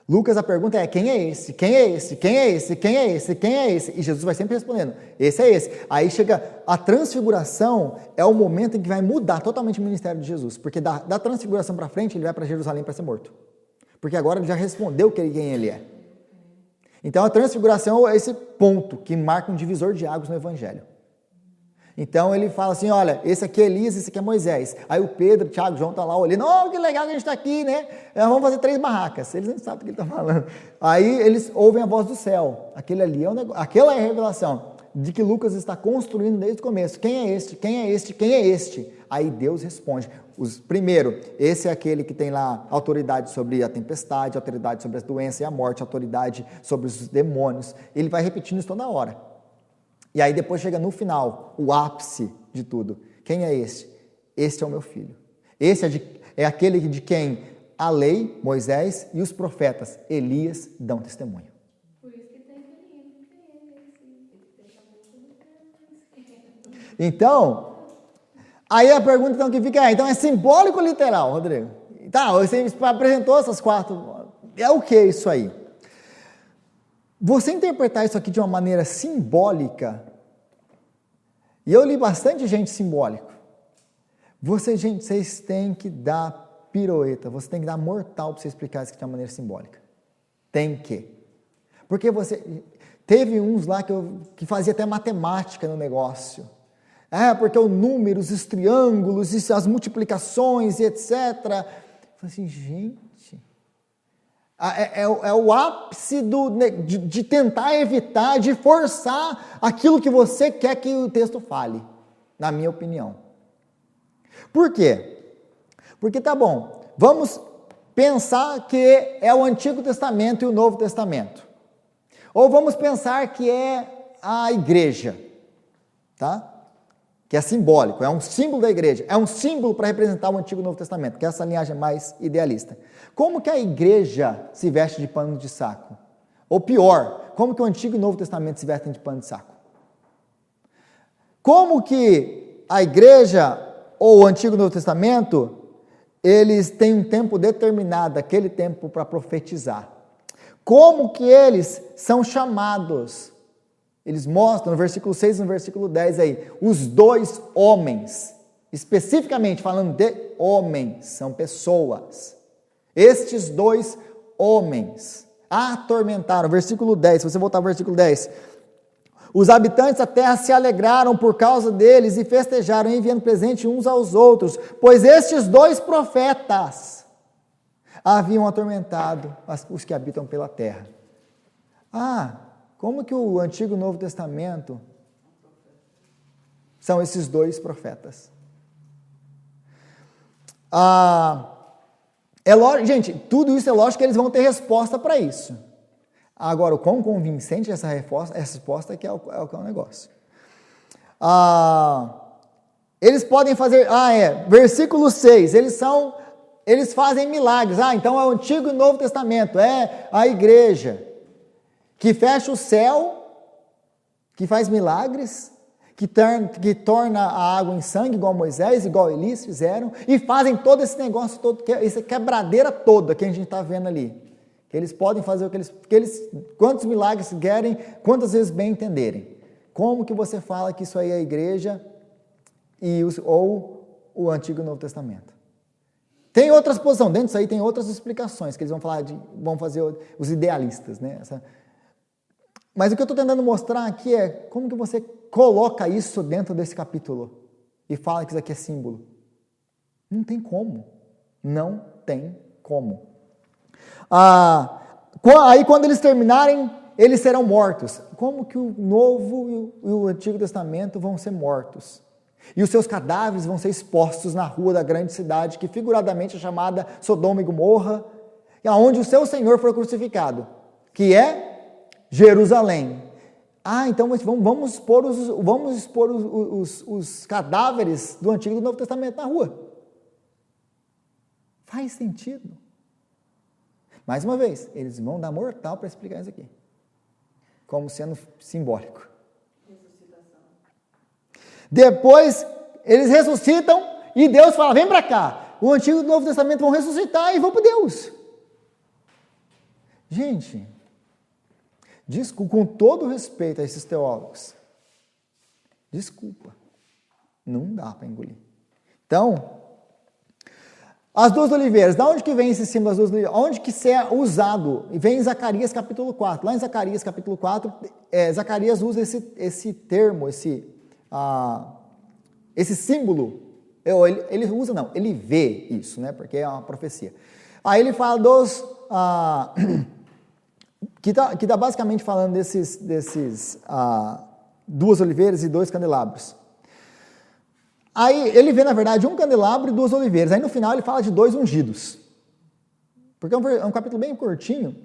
Lucas, a pergunta é, quem é esse? Quem é esse? Quem é esse? Quem é esse? Quem é esse? E Jesus vai sempre respondendo, esse é esse. Aí chega a transfiguração, é o momento em que vai mudar totalmente o ministério de Jesus, porque da transfiguração para frente, ele vai para Jerusalém para ser morto. Porque agora ele já respondeu quem ele é. Então a transfiguração é esse ponto que marca um divisor de águas no Evangelho. Então ele fala assim, olha, esse aqui é Elias, esse aqui é Moisés. Aí o Pedro, Tiago, João está lá olhando, que legal que a gente está aqui, né? Vamos fazer 3 barracas. Eles nem sabem o que ele está falando. Aí eles ouvem a voz do céu. Aquele ali aquela é a revelação de que Lucas está construindo desde o começo. Quem é este? Quem é este? Quem é este? Aí Deus responde. Primeiro, esse é aquele que tem lá autoridade sobre a tempestade, autoridade sobre as doenças e a morte, autoridade sobre os demônios. Ele vai repetindo isso toda hora. E aí depois chega no final, o ápice de tudo. Quem é este? Este é o meu filho. Esse é aquele de quem a lei, Moisés e os profetas, Elias, dão testemunho. Então, aí a pergunta então que fica então é simbólico ou literal, Rodrigo? Tá, você apresentou essas 4, é o que isso aí? Você interpretar isso aqui de uma maneira simbólica, e eu li bastante gente simbólico, vocês têm que dar pirueta, você tem que dar mortal para você explicar isso aqui de uma maneira simbólica. Tem que. Porque teve uns lá que fazia até matemática no negócio. Porque os números, os triângulos, as multiplicações e etc. Eu falei assim, gente, é o ápice de tentar evitar, de forçar aquilo que você quer que o texto fale, na minha opinião. Por quê? Porque tá bom, vamos pensar que é o Antigo Testamento e o Novo Testamento. Ou vamos pensar que é a igreja, tá? Que é simbólico, é um símbolo da igreja, é um símbolo para representar o Antigo e o Novo Testamento, que é essa linhagem mais idealista. Como que a igreja se veste de pano de saco? Ou pior, como que o Antigo e o Novo Testamento se vestem de pano de saco? Como que a igreja ou o Antigo e o Novo Testamento, eles têm um tempo determinado, aquele tempo para profetizar? Como que eles são chamados? Eles mostram no versículo 6 e no versículo 10 aí, os 2 homens, especificamente falando de homens, são pessoas. Estes 2 homens atormentaram, versículo 10, se você voltar ao versículo 10, os habitantes da terra se alegraram por causa deles e festejaram, enviando presente uns aos outros, pois estes 2 profetas haviam atormentado os que habitam pela terra. Como que o Antigo e o Novo Testamento são esses 2 profetas? Gente, tudo isso é lógico que eles vão ter resposta para isso. Agora, o quão convincente essa resposta é que é o negócio. Eles podem fazer, versículo 6, eles fazem milagres. Então é o Antigo e o Novo Testamento, é a igreja que fecha o céu, que faz milagres, que torna a água em sangue, igual Moisés, igual Elias fizeram, e fazem todo esse negócio todo, essa quebradeira toda que a gente está vendo ali. Que eles podem fazer o que eles quantos milagres querem, quantas vezes bem entenderem. Como que você fala que isso aí é a igreja ou o Antigo e o Novo Testamento? Tem outras posições, dentro disso aí tem outras explicações, que eles vão fazer os idealistas, né? Mas o que eu estou tentando mostrar aqui é como que você coloca isso dentro desse capítulo e fala que isso aqui é símbolo. Não tem como. Não tem como. Aí quando eles terminarem, eles serão mortos. Como que o Novo e o Antigo Testamento vão ser mortos? E os seus cadáveres vão ser expostos na rua da grande cidade, que figuradamente é chamada Sodoma e Gomorra, onde o seu Senhor foi crucificado, que é Jerusalém. Então vamos expor os cadáveres do Antigo e do Novo Testamento na rua. Faz sentido. Mais uma vez, eles vão dar mortal para explicar isso aqui, como sendo simbólico. Depois, eles ressuscitam e Deus fala, vem para cá. O Antigo e o Novo Testamento vão ressuscitar e vão para Deus. Gente, com todo respeito a esses teólogos, desculpa, não dá para engolir. Então, as 2 oliveiras, da onde que vem esse símbolo das 2 oliveiras? Onde que isso é usado? Vem em Zacarias capítulo 4. Lá em Zacarias capítulo 4, Zacarias usa esse termo, esse símbolo. Ele usa não, ele vê isso, né? Porque é uma profecia. Aí ele fala que está basicamente falando desses 2 oliveiras e 2 candelabros. Aí ele vê, na verdade, 1 candelabro e 2 oliveiras. Aí no final ele fala de 2 ungidos. Porque é um capítulo bem curtinho.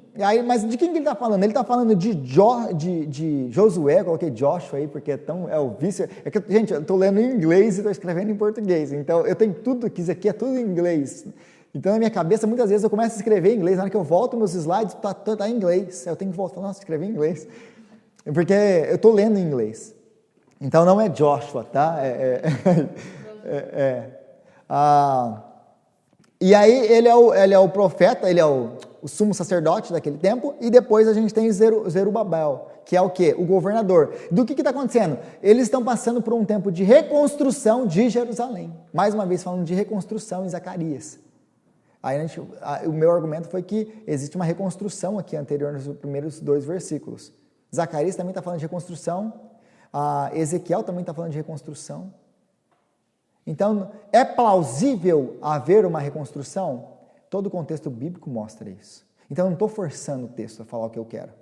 Mas de quem que ele está falando? Ele está falando de Josué, coloquei Joshua aí, porque é o vício. Gente, eu estou lendo em inglês e estou escrevendo em português. Então eu tenho tudo, que isso aqui é tudo em inglês. Então, na minha cabeça, muitas vezes eu começo a escrever em inglês, na hora que eu volto meus slides, está em inglês. Eu tenho que voltar, escrever em inglês. Porque eu estou lendo em inglês. Então não é Joshua, tá? E aí ele é o profeta, ele é o sumo sacerdote daquele tempo, e depois a gente tem Zerubabel, que é o quê? O governador. Do que está acontecendo? Eles estão passando por um tempo de reconstrução de Jerusalém. Mais uma vez falando de reconstrução em Zacarias. Aí o meu argumento foi que existe uma reconstrução aqui anterior nos primeiros 2 versículos. Zacarias também está falando de reconstrução, Ezequiel também está falando de reconstrução. Então, é plausível haver uma reconstrução? Todo o contexto bíblico mostra isso. Então, eu não estou forçando o texto a falar o que eu quero.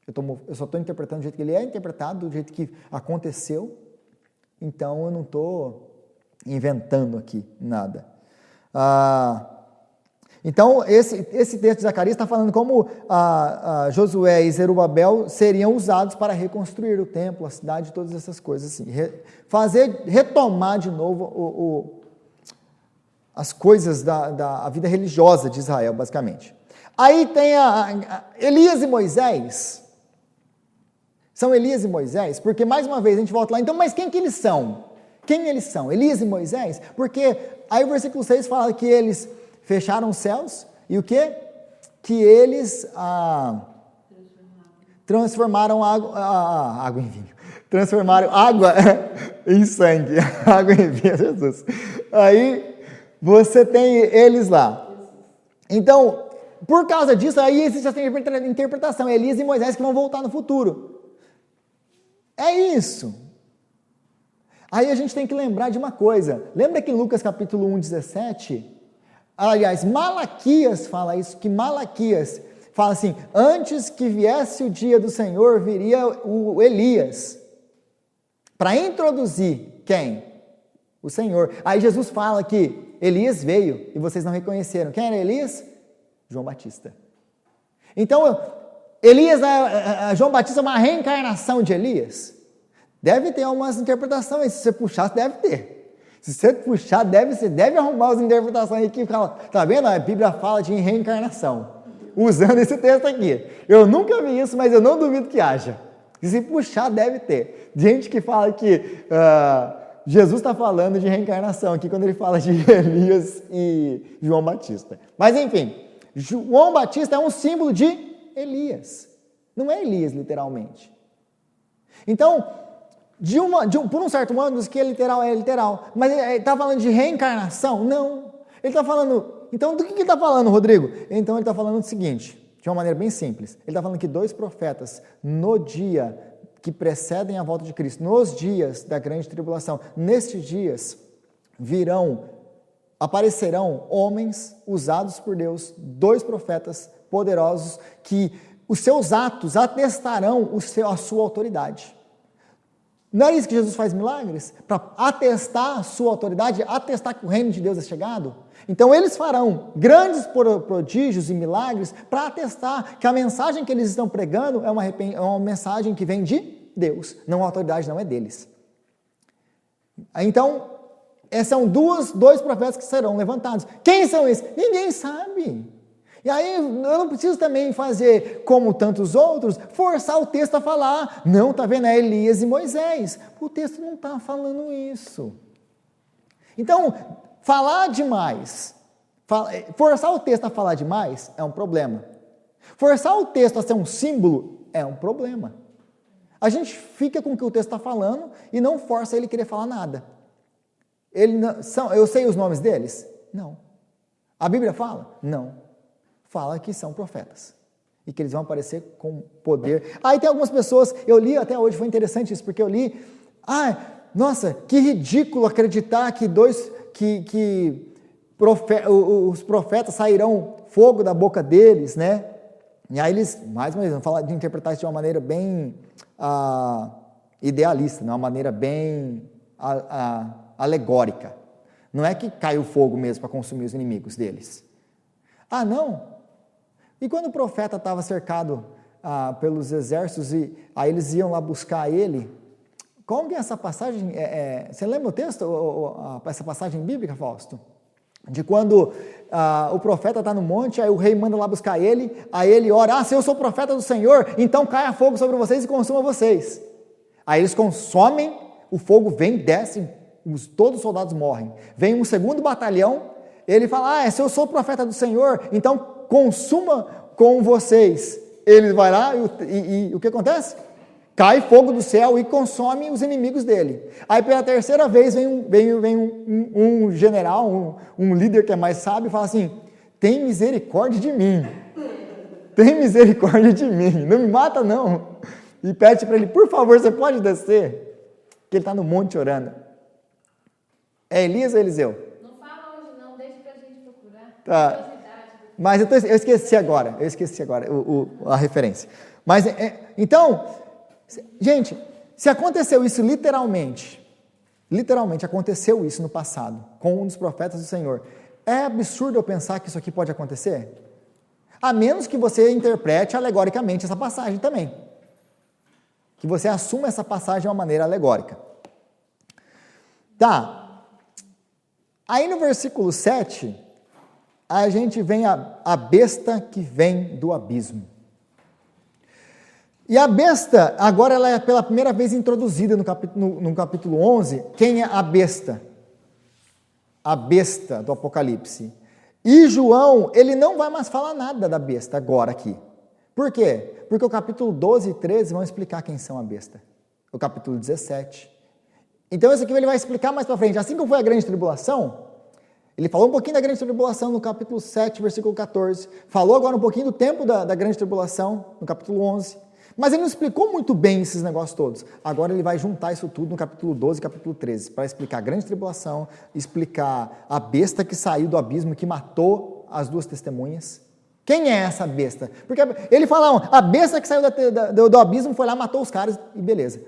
Eu só estou interpretando do jeito que ele é interpretado, do jeito que aconteceu. Então, eu não estou inventando aqui nada. Então, esse texto de Zacarias está falando como Josué e Zerubabel seriam usados para reconstruir o templo, a cidade, todas essas coisas assim. Retomar de novo as coisas da vida religiosa de Israel, basicamente. Aí tem Elias e Moisés. São Elias e Moisés, porque mais uma vez a gente volta lá, então, mas quem que eles são? Quem eles são? Elias e Moisés? Porque aí o versículo 6 fala que eles fecharam os céus, e o quê? Que eles transformaram água em vinho. Transformaram água em sangue. Água em vinho, Jesus. Aí você tem eles lá. Então, por causa disso, aí existe essa interpretação. Elias e Moisés que vão voltar no futuro. É isso. Aí a gente tem que lembrar de uma coisa. Lembra que em Lucas capítulo 1, 17... Aliás, Malaquias fala isso, que Malaquias fala assim, antes que viesse o dia do Senhor, viria o Elias, para introduzir quem? O Senhor. Aí Jesus fala que Elias veio, e vocês não reconheceram. Quem era Elias? João Batista. Então, Elias, João Batista é uma reencarnação de Elias? Deve ter algumas interpretações, se você puxar, deve ter. Se você puxar, deve arrumar as interpretações aí que fala, tá vendo? A Bíblia fala de reencarnação, usando esse texto aqui. Eu nunca vi isso, mas eu não duvido que haja. E se puxar, deve ter. Gente que fala que Jesus está falando de reencarnação aqui, quando ele fala de Elias e João Batista. Mas enfim, João Batista é um símbolo de Elias. Não é Elias, literalmente. Então, por um certo modo, que é literal, mas ele está falando de reencarnação? Não. Ele está falando, então do que ele está falando, Rodrigo? Então ele está falando o seguinte, de uma maneira bem simples, ele está falando que 2 profetas, no dia que precedem a volta de Cristo, nos dias da grande tribulação, nestes dias, aparecerão homens usados por Deus, 2 profetas poderosos, que os seus atos atestarão a sua autoridade. Não é isso que Jesus faz milagres? Para atestar a sua autoridade, atestar que o reino de Deus é chegado? Então eles farão grandes prodígios e milagres para atestar que a mensagem que eles estão pregando é uma mensagem que vem de Deus, não a autoridade não é deles. Então, são 2 profetas que serão levantados. Quem são esses? Ninguém sabe. E aí, eu não preciso também fazer, como tantos outros, forçar o texto a falar, não, está vendo, é Elias e Moisés. O texto não está falando isso. Então, falar demais, forçar o texto a falar demais é um problema. Forçar o texto a ser um símbolo é um problema. A gente fica com o que o texto está falando e não força ele a querer falar nada. Eu sei os nomes deles? Não. A Bíblia fala? Não. Fala que são profetas e que eles vão aparecer com poder. Aí tem algumas pessoas, eu li até hoje, foi interessante isso, porque eu li, nossa, que ridículo acreditar que os profetas sairão fogo da boca deles, né? E aí eles, mais uma vez, vão falar de interpretar isso de uma maneira bem idealista, de uma maneira bem alegórica. Não é que caiu fogo mesmo para consumir os inimigos deles. Não? E quando o profeta estava cercado pelos exércitos e aí eles iam lá buscar ele, como que é essa passagem? Você lembra o texto, essa passagem bíblica, Fausto? De quando o profeta está no monte, aí o rei manda lá buscar ele, aí ele ora, se eu sou profeta do Senhor, então caia fogo sobre vocês e consuma vocês. Aí eles consomem o fogo vem, desce, todos os soldados morrem. Vem um segundo batalhão, ele fala, se eu sou profeta do Senhor, então consuma com vocês. Ele vai lá e o que acontece? Cai fogo do céu e consome os inimigos dele. Aí pela terceira vez vem um general, um líder que é mais sábio e fala assim, tem misericórdia de mim. Tem misericórdia de mim, não me mata não. E pede para ele, por favor, você pode descer? Que ele está no monte orando. É Elias ou Eliseu? Não fala hoje não, deixa pra gente procurar. Tá. Mas eu esqueci agora a referência. Mas, então, gente, se aconteceu isso literalmente aconteceu isso no passado, com um dos profetas do Senhor, é absurdo eu pensar que isso aqui pode acontecer? A menos que você interprete alegoricamente essa passagem também. Que você assuma essa passagem de uma maneira alegórica. Tá. Aí no versículo 7, a gente vem a besta que vem do abismo. E a besta, agora ela é pela primeira vez introduzida no capítulo 11. Quem é a besta? A besta do Apocalipse. E João, ele não vai mais falar nada da besta agora aqui. Por quê? Porque o capítulo 12 e 13 vão explicar quem são a besta. O capítulo 17. Então isso aqui ele vai explicar mais para frente. Assim como foi a grande tribulação, ele falou um pouquinho da grande tribulação no capítulo 7, versículo 14. Falou agora um pouquinho do tempo da grande tribulação, no capítulo 11. Mas ele não explicou muito bem esses negócios todos. Agora ele vai juntar isso tudo no capítulo 12 e capítulo 13, para explicar a grande tribulação, explicar a besta que saiu do abismo, que matou as duas testemunhas. Quem é essa besta? Porque ele fala, a besta que saiu do abismo foi lá, matou os caras e beleza.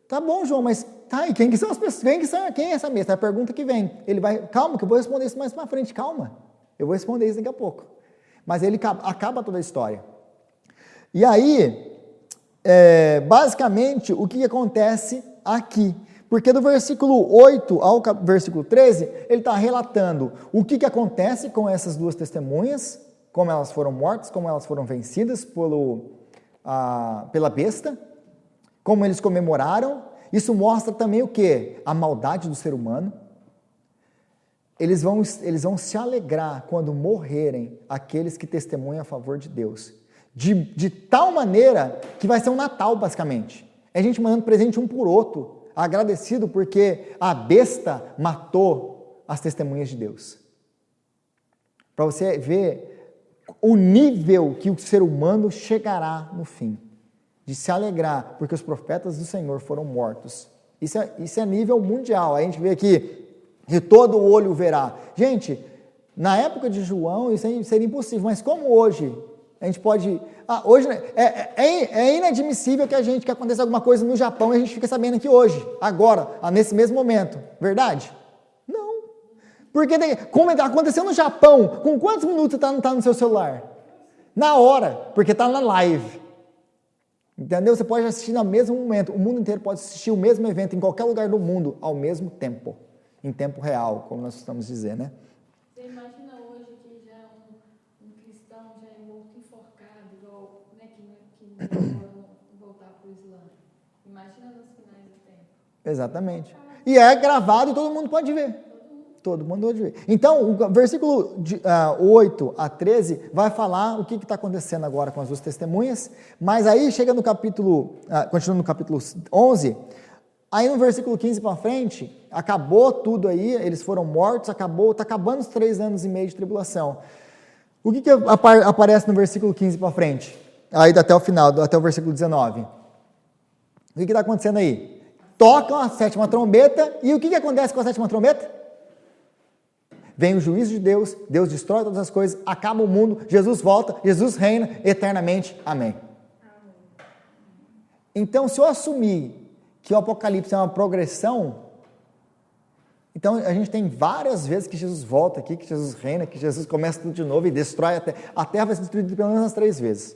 Tá bom, João, mas e quem que são as pessoas? Quem é essa besta? É a pergunta que vem. Ele vai, calma, que eu vou responder isso mais para frente, calma. Eu vou responder isso daqui a pouco. Mas ele acaba toda a história. E aí, basicamente, o que acontece aqui? Porque do versículo 8 ao versículo 13, ele está relatando o que acontece com essas duas testemunhas, como elas foram mortas, como elas foram vencidas pela besta, como eles comemoraram. Isso mostra também o quê? A maldade do ser humano. Eles vão se alegrar quando morrerem aqueles que testemunham a favor de Deus. De tal maneira que vai ser um Natal, basicamente. É a gente mandando presente um por outro, agradecido porque a besta matou as testemunhas de Deus. Para você ver o nível que o ser humano chegará no fim. De se alegrar porque os profetas do Senhor foram mortos. Isso é nível mundial. A gente vê aqui, e todo o olho verá. Gente, na época de João isso seria impossível, mas como hoje... A gente pode... hoje é inadmissível que aconteça alguma coisa no Japão e a gente fica sabendo aqui hoje, agora, nesse mesmo momento. Verdade? Não. Porque como aconteceu no Japão, com quantos minutos está no seu celular? Na hora, porque está na live. Entendeu? Você pode assistir no mesmo momento. O mundo inteiro pode assistir o mesmo evento em qualquer lugar do mundo ao mesmo tempo. Em tempo real, como nós estamos dizendo, né? Você imagina hoje que já um cristão já é morto enforcado, igual, né, que não voltar para o Islã. Imagina nos finais do tempo. Exatamente. E é gravado e todo mundo pode ver. Todo mundo pode ver. Então, o versículo 8 a 13 vai falar o que está acontecendo agora com as duas testemunhas, mas aí chega no capítulo, continuando no capítulo 11, aí no versículo 15 para frente, acabou tudo aí, eles foram mortos, está acabando os 3 anos e meio de tribulação. O que aparece no versículo 15 para frente? Aí até o final, até o versículo 19. O que está acontecendo aí? Tocam a 7ª trombeta, e o que acontece com a 7ª trombeta? Vem o juízo de Deus, Deus destrói todas as coisas, acaba o mundo, Jesus volta, Jesus reina eternamente. Amém. Então, se eu assumir que o Apocalipse é uma progressão, então a gente tem várias vezes que Jesus volta aqui, que Jesus reina, que Jesus começa tudo de novo e destrói a terra. A terra vai ser destruída pelo menos umas 3 vezes.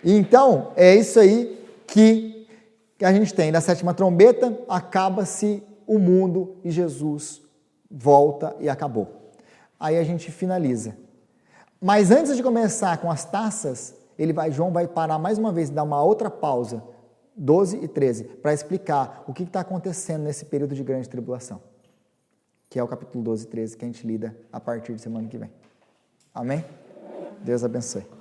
Então, é isso aí que a gente tem. Na 7ª trombeta, acaba-se o mundo e Jesus volta e acabou. Aí a gente finaliza. Mas antes de começar com as taças, João vai parar mais uma vez, dar uma outra pausa 12 e 13, para explicar o que está acontecendo nesse período de grande tribulação, que é o capítulo 12 e 13, que a gente lida a partir de semana que vem. Amém? Deus abençoe.